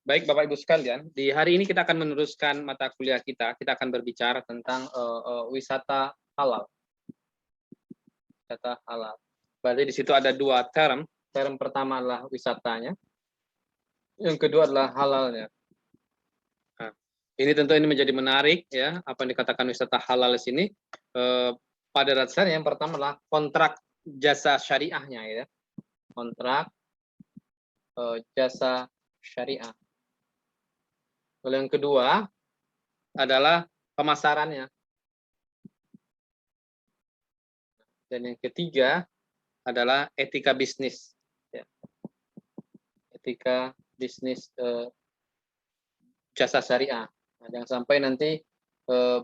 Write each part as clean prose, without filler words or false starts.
Baik Bapak Ibu sekalian, di hari ini kita akan meneruskan mata kuliah kita. Kita akan berbicara tentang wisata halal. Wisata halal. Berarti di situ ada dua term. Term pertama adalah wisatanya, yang kedua adalah halalnya. Nah, ini menjadi menarik ya, apa yang dikatakan wisata halal di sini. Pada dasarnya yang pertama adalah kontrak jasa syariahnya ya. Kontrak jasa syariah. Lalu yang kedua adalah pemasarannya. Dan yang ketiga adalah etika bisnis. Ya. Etika bisnis jasa syariah. Nah, jangan sampai nanti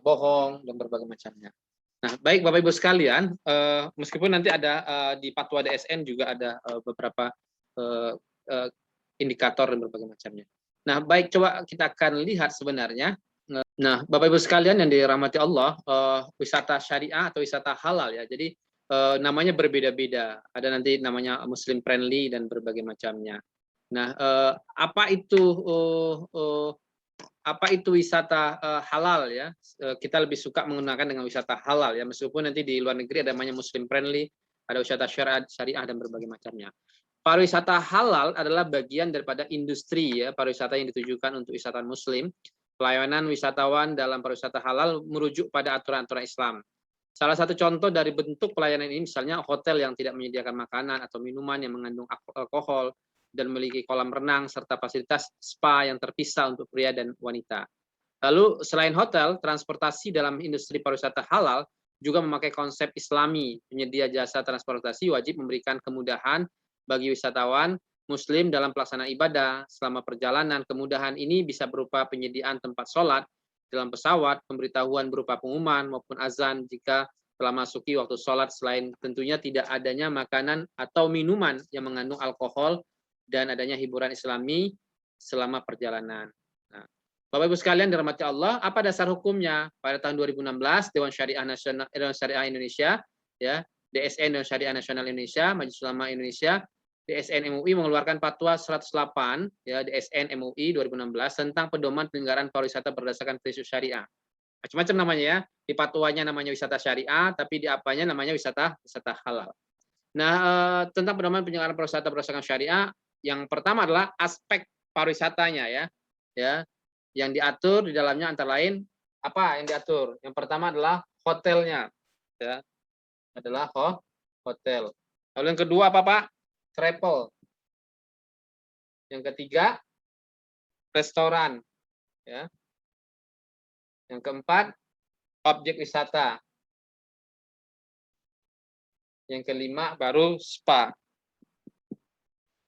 bohong dan berbagai macamnya. Nah, baik Bapak Ibu sekalian, meskipun nanti ada di Fatwa DSN juga ada beberapa indikator dan berbagai macamnya. Nah, baik, coba kita akan lihat sebenarnya. Nah, Bapak Ibu sekalian yang dirahmati Allah, wisata syariah atau wisata halal ya. Jadi namanya berbeda-beda. Ada nanti namanya Muslim friendly dan berbagai macamnya. Nah, apa itu wisata halal ya? Kita lebih suka menggunakan dengan wisata halal ya. Meskipun nanti di luar negeri ada namanya Muslim friendly, ada wisata syariah dan berbagai macamnya. Pariwisata halal adalah bagian daripada industri ya, pariwisata yang ditujukan untuk wisatawan muslim. Pelayanan wisatawan dalam pariwisata halal merujuk pada aturan-aturan Islam. Salah satu contoh dari bentuk pelayanan ini misalnya hotel yang tidak menyediakan makanan atau minuman yang mengandung alkohol dan memiliki kolam renang serta fasilitas spa yang terpisah untuk pria dan wanita. Lalu selain hotel, transportasi dalam industri pariwisata halal juga memakai konsep Islami. Penyedia jasa transportasi wajib memberikan kemudahan bagi wisatawan muslim dalam pelaksanaan ibadah selama perjalanan. Kemudahan ini bisa berupa penyediaan tempat sholat dalam pesawat, pemberitahuan berupa pengumuman maupun azan jika telah masuki waktu sholat, selain tentunya tidak adanya makanan atau minuman yang mengandung alkohol dan adanya hiburan Islami selama perjalanan. Nah, Bapak Ibu sekalian dirahmati Allah, apa dasar hukumnya? Pada tahun 2016 Dewan Syariah Nasional Syariah Indonesia ya, DSN Dewan Syariah Nasional Indonesia, Majelis Ulama Indonesia, DSN MUI mengeluarkan Fatwa 108 ya, DSN MUI 2016 tentang pedoman penyelenggaraan pariwisata berdasarkan prinsip syariah. Macam-macam namanya ya. Di fatwanya namanya wisata syariah, tapi di apanya namanya wisata halal. Nah, tentang pedoman penyelenggaraan pariwisata berdasarkan syariah, yang pertama adalah aspek pariwisatanya ya. Ya. Yang diatur di dalamnya antara lain apa yang diatur? Yang pertama adalah hotelnya ya. Adalah hotel. Lalu yang kedua apa, Pak? Travel. Yang ketiga, restoran. Ya. Yang keempat, objek wisata. Yang kelima, baru spa.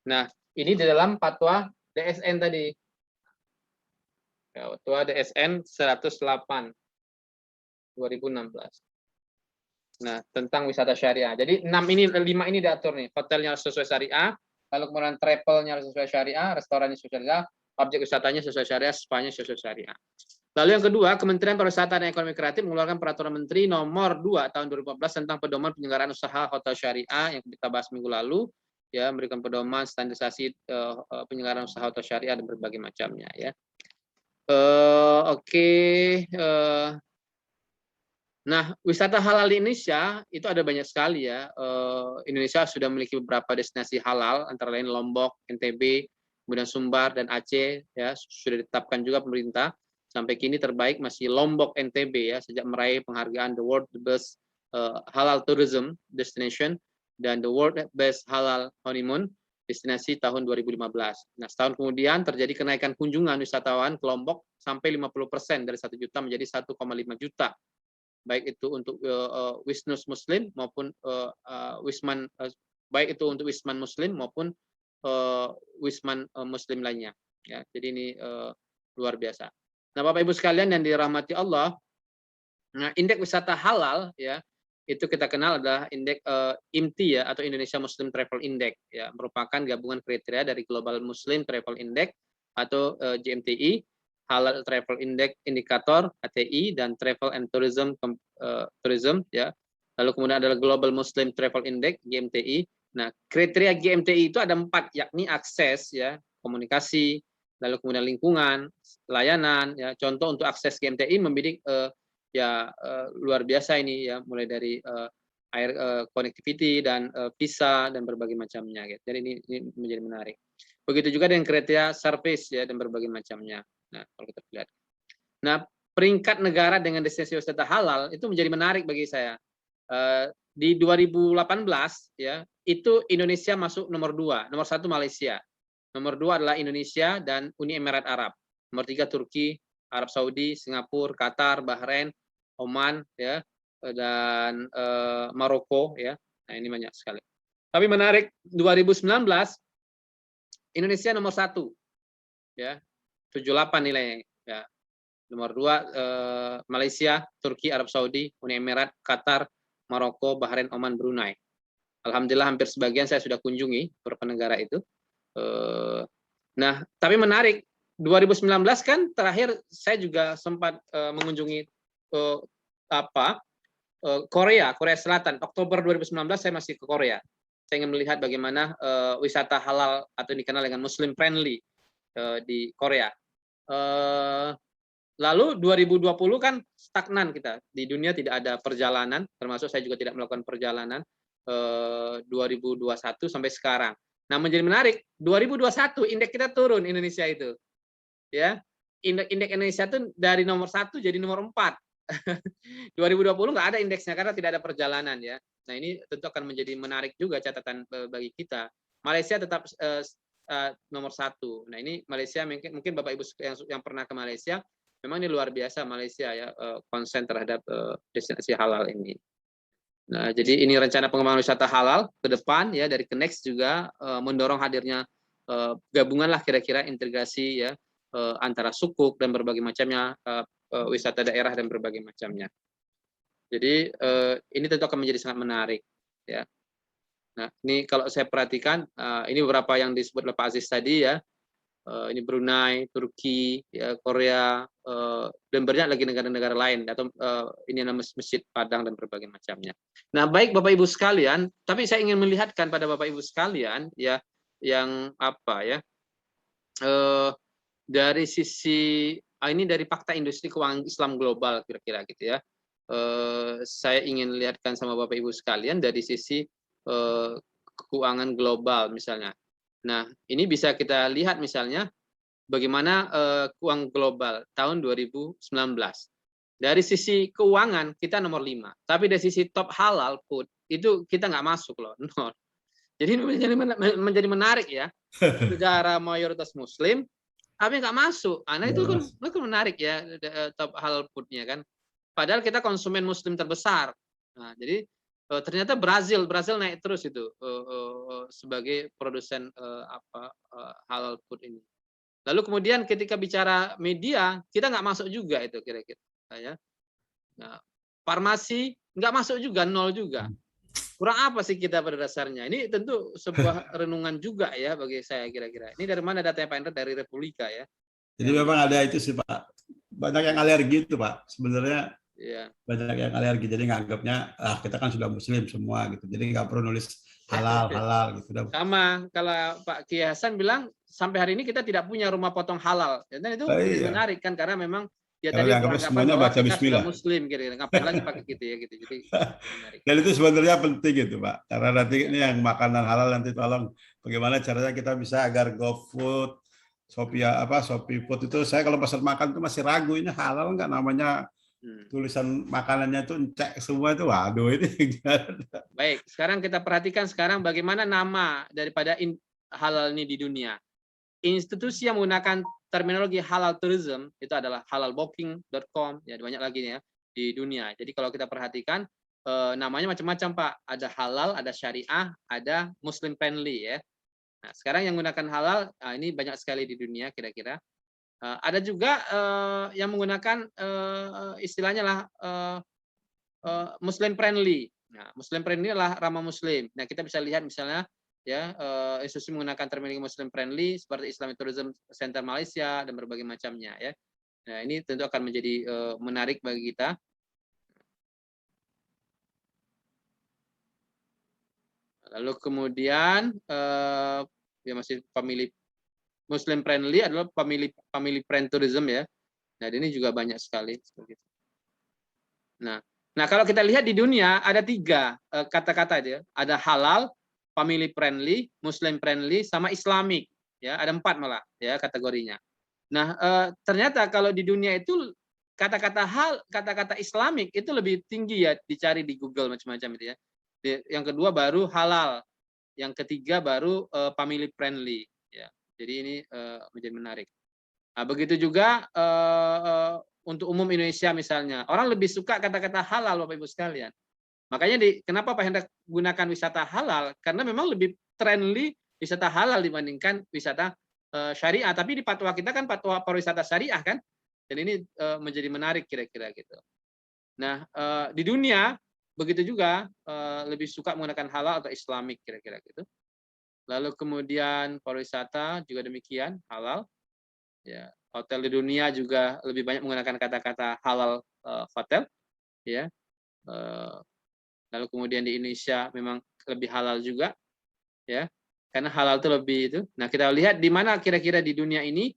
Nah, ini di dalam fatwa DSN tadi. Ya, fatwa DSN 108 2016. Nah, tentang wisata syariah. Jadi 5 ini diatur nih. Hotelnya sesuai syariah, lalu kemudian travelnya sesuai syariah, restorannya sesuai syariah, objek wisatanya sesuai syariah, spa-nya sesuai syariah. Lalu yang kedua, Kementerian Pariwisata dan Ekonomi Kreatif mengeluarkan Peraturan Menteri Nomor 2 Tahun 2014 tentang pedoman penyelenggaraan usaha hotel syariah yang kita bahas minggu lalu, ya, memberikan pedoman standarisasi penyelenggaraan usaha hotel syariah dan berbagai macamnya, ya. Nah, wisata halal di Indonesia itu ada banyak sekali ya. Indonesia sudah memiliki beberapa destinasi halal, antara lain Lombok, NTB, kemudian Sumbar dan Aceh, ya sudah ditetapkan juga pemerintah. Sampai kini terbaik masih Lombok NTB ya, sejak meraih penghargaan The World Best Halal Tourism Destination dan The World Best Halal Honeymoon Destinasi tahun 2015. Nah, setahun kemudian terjadi kenaikan kunjungan wisatawan ke Lombok sampai 50% dari 1 juta menjadi 1,5 juta. Baik itu untuk Wisnus Muslim maupun Wisman, baik itu untuk Wisman Muslim maupun Wisman Muslim lainnya. Ya, jadi ini luar biasa. Nah, Bapak Ibu sekalian yang dirahmati Allah, nah indeks wisata halal ya itu kita kenal adalah indeks IMTI ya, atau Indonesia Muslim Travel Index ya, merupakan gabungan kriteria dari Global Muslim Travel Index atau GMTI, Halal Travel Index Indikator (HTI) dan Travel and Tourism ya. Lalu kemudian adalah Global Muslim Travel Index (GMTI). Nah, kriteria GMTI itu ada 4, yakni akses ya, komunikasi, lalu kemudian lingkungan, layanan, ya contoh untuk akses ke MTI membidik luar biasa ini ya, mulai dari air connectivity dan visa dan berbagai macamnya. Gitu. Jadi ini menjadi menarik. Begitu juga dengan kriteria service ya dan berbagai macamnya. Nah, kalau kita lihat. Nah, peringkat negara dengan destinasi wisata halal itu menjadi menarik bagi saya. Di 2018 ya, itu Indonesia masuk nomor 2, nomor 1 Malaysia. Nomor 2 adalah Indonesia dan Uni Emirat Arab. Nomor 3 Turki, Arab Saudi, Singapura, Qatar, Bahrain, Oman ya, dan Maroko ya. Nah, ini banyak sekali. Tapi menarik 2019 Indonesia nomor 1 ya. 78 nilainya ya. Nomor 2 Malaysia, Turki, Arab Saudi, Uni Emirat, Qatar, Maroko, Bahrain, Oman, Brunei. Alhamdulillah hampir sebagian saya sudah kunjungi beberapa negara itu. Nah, tapi menarik 2019 kan terakhir saya juga sempat mengunjungi Korea Selatan. Oktober 2019 saya masih ke Korea. Saya ingin melihat bagaimana wisata halal atau dikenal dengan Muslim friendly di Korea. Lalu 2020 kan stagnan kita. Di dunia tidak ada perjalanan, termasuk saya juga tidak melakukan perjalanan 2021 sampai sekarang. Nah, menjadi menarik, 2021 indeks kita turun Indonesia itu. Ya. Indeks Indonesia itu dari nomor 1 jadi nomor 4. 2020 nggak ada indeksnya karena tidak ada perjalanan ya. Nah, ini tentu akan menjadi menarik juga catatan bagi kita. Malaysia tetap nomor 1. Nah, ini Malaysia mungkin Bapak Ibu yang pernah ke Malaysia, memang ini luar biasa Malaysia ya, konsen terhadap destinasi halal ini. Nah, jadi ini rencana pengembangan wisata halal ke depan ya, dari Kenex juga mendorong hadirnya gabungan lah kira-kira integrasi ya antara sukuk dan berbagai macamnya wisata daerah dan berbagai macamnya. Jadi ini tentu akan menjadi sangat menarik ya. Nah, ini kalau saya perhatikan ini beberapa yang disebut oleh Pak Aziz tadi ya. Ini Brunei, Turki, ya, Korea, dan banyak lagi negara-negara lain atau ini nama Masjid Padang dan berbagai macamnya. Nah, baik Bapak Ibu sekalian, tapi saya ingin melihatkan pada Bapak Ibu sekalian ya yang apa ya dari sisi ini dari fakta industri keuangan Islam global kira-kira gitu ya. Saya ingin lihatkan sama Bapak Ibu sekalian dari sisi keuangan global misalnya. Nah, ini bisa kita lihat misalnya bagaimana keuangan global tahun 2019. Dari sisi keuangan kita nomor 5, tapi dari sisi top halal food itu kita nggak masuk loh, nol. Jadi menjadi menarik ya, negara mayoritas Muslim tapi nggak masuk. Nah itu kan menarik ya top halal foodnya kan. Padahal kita konsumen Muslim terbesar. Nah, jadi ternyata Brazil naik terus itu sebagai produsen halal food ini. Lalu kemudian ketika bicara media, kita nggak masuk juga itu kira-kira. Ya. Nah, farmasi nggak masuk juga, nol juga. Kurang apa sih kita pada dasarnya? Ini tentu sebuah renungan juga ya bagi saya kira-kira. Ini dari mana datanya Pak Endra? Dari Republika ya. Jadi memang ada itu sih Pak. Banyak yang alergi itu Pak. Sebenarnya banyak yang alergi. Jadi nganggapnya kita kan sudah Muslim semua gitu. Jadi nggak perlu nulis halal gitu. Sama kalau Pak Kiai Hasan bilang sampai hari ini kita tidak punya rumah potong halal. Dan itu menarik kan karena memang ya tadi beranggapan bahwa kita sudah Muslim gitu. Ngapain lagi pakai gitu ya gitu. Jadi menarik. Dan itu sebenarnya penting gitu Pak. Karena nanti ini yang makanan halal nanti tolong bagaimana caranya kita bisa agar GoFood, Shopee Food itu saya kalau pesan makan itu masih ragu ini halal nggak namanya tulisan makanannya itu cek semua itu waduh ini. Baik, sekarang kita perhatikan sekarang bagaimana nama daripada halal ini di dunia. Institusi yang menggunakan terminologi halal tourism itu adalah halalbooking.com ya banyak lagi ya di dunia. Jadi kalau kita perhatikan namanya macam-macam Pak. Ada halal, ada syariah, ada Muslim friendly ya. Nah, sekarang yang menggunakan halal ini banyak sekali di dunia kira-kira. Ada juga yang menggunakan istilahnya lah Muslim friendly. Nah, Muslim friendly adalah ramah Muslim. Nah, kita bisa lihat misalnya ya institusi menggunakan terminologi Muslim friendly seperti Islamic Tourism Center Malaysia dan berbagai macamnya ya. Nah, ini tentu akan menjadi menarik bagi kita. Lalu kemudian ya masih family Muslim friendly adalah family friend tourism ya. Nah, ini juga banyak sekali. Nah, kalau kita lihat di dunia ada 3 kata-kata aja. Ada halal, family friendly, Muslim friendly, sama Islamic. Ya, ada 4 malah ya kategorinya. Nah, ternyata kalau di dunia itu kata-kata Islamic itu lebih tinggi ya dicari di Google macam-macam itu ya. Yang kedua baru halal, yang ketiga baru family friendly ya. Jadi ini menjadi menarik. Nah, begitu juga untuk umum Indonesia misalnya, orang lebih suka kata-kata halal Bapak Ibu sekalian. Makanya kenapa Pak Hendra gunakan wisata halal? Karena memang lebih friendly wisata halal dibandingkan wisata syariah. Tapi di fatwa kita kan fatwa pariwisata syariah kan. Dan ini menjadi menarik kira-kira gitu. Nah, di dunia begitu juga lebih suka menggunakan halal atau Islamik kira-kira gitu. Lalu kemudian pariwisata juga demikian halal. Ya, hotel di dunia juga lebih banyak menggunakan kata-kata halal hotel. Ya, lalu kemudian di Indonesia memang lebih halal juga, ya, karena halal itu lebih itu. Nah, kita lihat di mana kira-kira di dunia ini.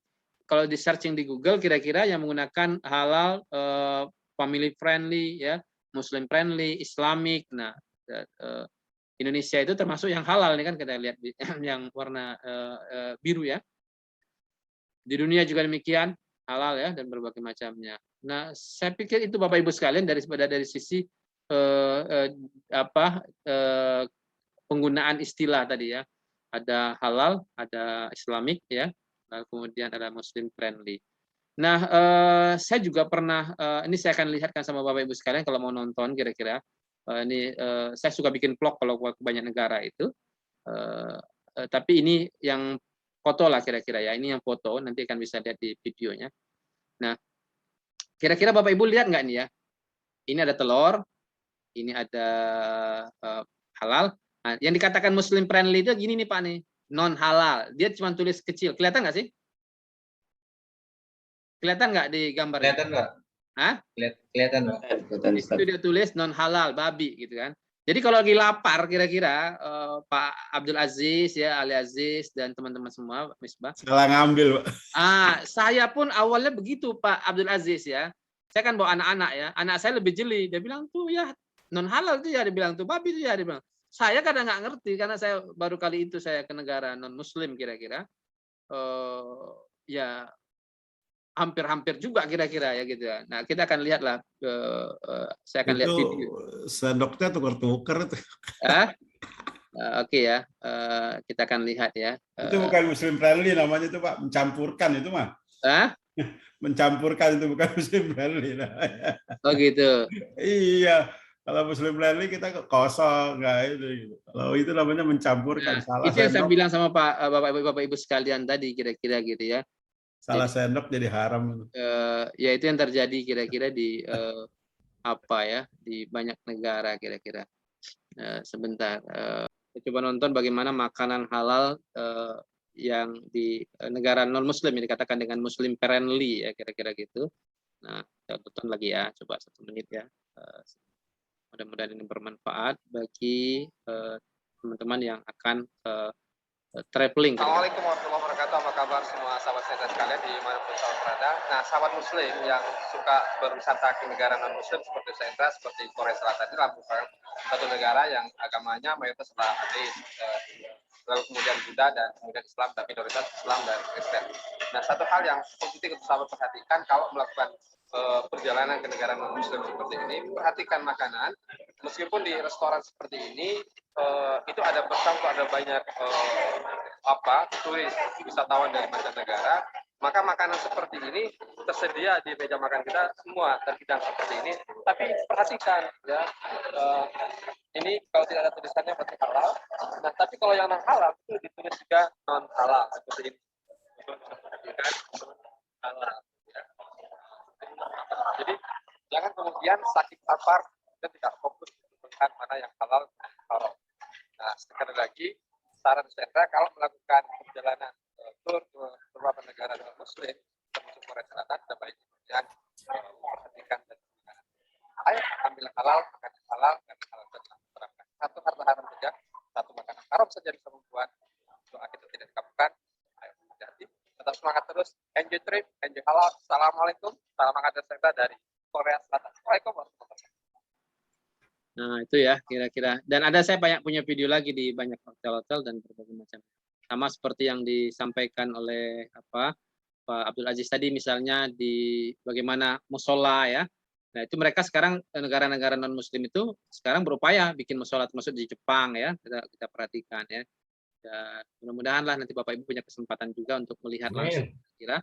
Kalau di searching di Google kira-kira yang menggunakan halal, family friendly, ya, Muslim friendly, Islamic. Nah, Indonesia itu termasuk yang halal nih kan kita lihat yang warna biru ya. Di dunia juga demikian halal ya dan berbagai macamnya. Nah, saya pikir itu Bapak Ibu sekalian dari sisi penggunaan istilah tadi ya. Ada halal, ada Islamic ya. Lalu kemudian ada Muslim friendly. Nah, saya juga pernah, ini saya akan lihatkan sama Bapak Ibu sekalian kalau mau nonton kira-kira. Ini saya suka bikin vlog kalau ke banyak negara itu. Tapi ini yang foto lah kira-kira ya. Ini yang foto, nanti akan bisa lihat di videonya. Nah, kira-kira Bapak Ibu lihat nggak nih ya? Ini ada telur, ini ada halal. Nah, yang dikatakan Muslim friendly itu gini nih Pak nih, non halal. Dia cuma tulis kecil. Kelihatan nggak sih? Kelihatan nggak di gambar ini? Kelihatan nggak? Hah? Kelihatan nggak? Itu dia tulis non halal babi gitu kan. Jadi kalau lagi lapar kira-kira Pak Abdul Aziz ya, Ali Aziz dan teman-teman semua, Misbah. Salah ngambil, Pak. Saya pun awalnya begitu Pak Abdul Aziz ya. Saya kan bawa anak-anak ya. Anak saya lebih jeli. Dia bilang tuh ya non halal tuh ya, dia bilang tuh babi tuh ya, dia bilang. Saya kadang nggak ngerti karena saya baru kali itu saya ke negara non Muslim kira-kira. Ya hampir-hampir juga kira-kira ya gitu ya. Nah, kita akan lihatlah. Saya akan lihat Itu video. sendoknya tukar-tukar itu. Oke ya, kita akan lihat ya. Itu bukan Muslim friendly namanya itu Pak, mencampurkan itu mah. Mencampurkan itu bukan Muslim friendly. Oh gitu. Iya, kalau Muslim friendly kita kosong nggak itu. Kalau itu namanya mencampurkan. Nah, Salah itu yang saya sendok, bilang sama Pak Bapak Ibu sekalian tadi kira-kira gitu ya. salah Jadi, sendok jadi haram. ya itu yang terjadi kira-kira di apa ya di banyak negara kira-kira. Sebentar, kita coba nonton bagaimana makanan halal yang di negara non Muslim yang dikatakan dengan Muslim friendly ya kira-kira gitu. Nah, kita tonton lagi ya, coba 1 menit ya. Mudah-mudahan ini bermanfaat bagi teman-teman yang akan traveling. Assalamualaikum warahmatullahi wabarakatuh. Apa kabar semua sahabat saya sekalian di manapun sahabat berada. Nah, sahabat Muslim yang suka berwisata ke negara non Muslim seperti saya, seperti Korea Selatan ini merupakan satu negara yang agamanya mayoritas adalah ateis, lalu kemudian Buddha dan kemudian Islam, tapi minoritas Islam dan Kristen. Nah, satu hal yang positif untuk sahabat perhatikan kalau melakukan perjalanan ke negara non Muslim seperti ini, perhatikan makanan. Meskipun di restoran seperti ini itu ada bercampur, ada banyak turis wisatawan dari mancanegara, maka makanan seperti ini tersedia di meja makan kita semua terhidang seperti ini. Tapi perhatikan ya, ini kalau tidak ada tulisannya berarti halal. Nah, tapi kalau yang non halal itu ditulis juga non halal seperti ini. Perhatikan halal. Ya. Jadi jangan kemudian saking lapar dan tidak fokus melihat mana yang halal dan haram. Nah, sekali lagi saran saya kalau melakukan perjalanan tur ke beberapa negara non Muslim termasuk Korea Selatan, ada baiknya kemudian memperhatikan dan menggunakan. Ayo ambil halal, makan halal, dan halal dan terapkan. Satu harta haram saja, satu makanan haram saja bisa membuat doa kita tidak dikabulkan. Ayo hati-hati. enjoy trip, enjoy halal. Assalamualaikum, salam angkat serta dari Korea Selatan. Waalaikumsalam warahmatullahi wabarakatuh. Nah, itu ya kira-kira. Dan ada saya banyak punya video lagi di banyak hotel-hotel dan berbagai macam. Sama seperti yang disampaikan oleh Pak Abdul Aziz tadi, misalnya di bagaimana musola ya. Nah, itu mereka sekarang negara-negara non muslim itu sekarang berupaya bikin musola, termasuk di Jepang ya. Kita perhatikan ya. Dan mudah-mudahan lah nanti Bapak Ibu punya kesempatan juga untuk melihat langsung kira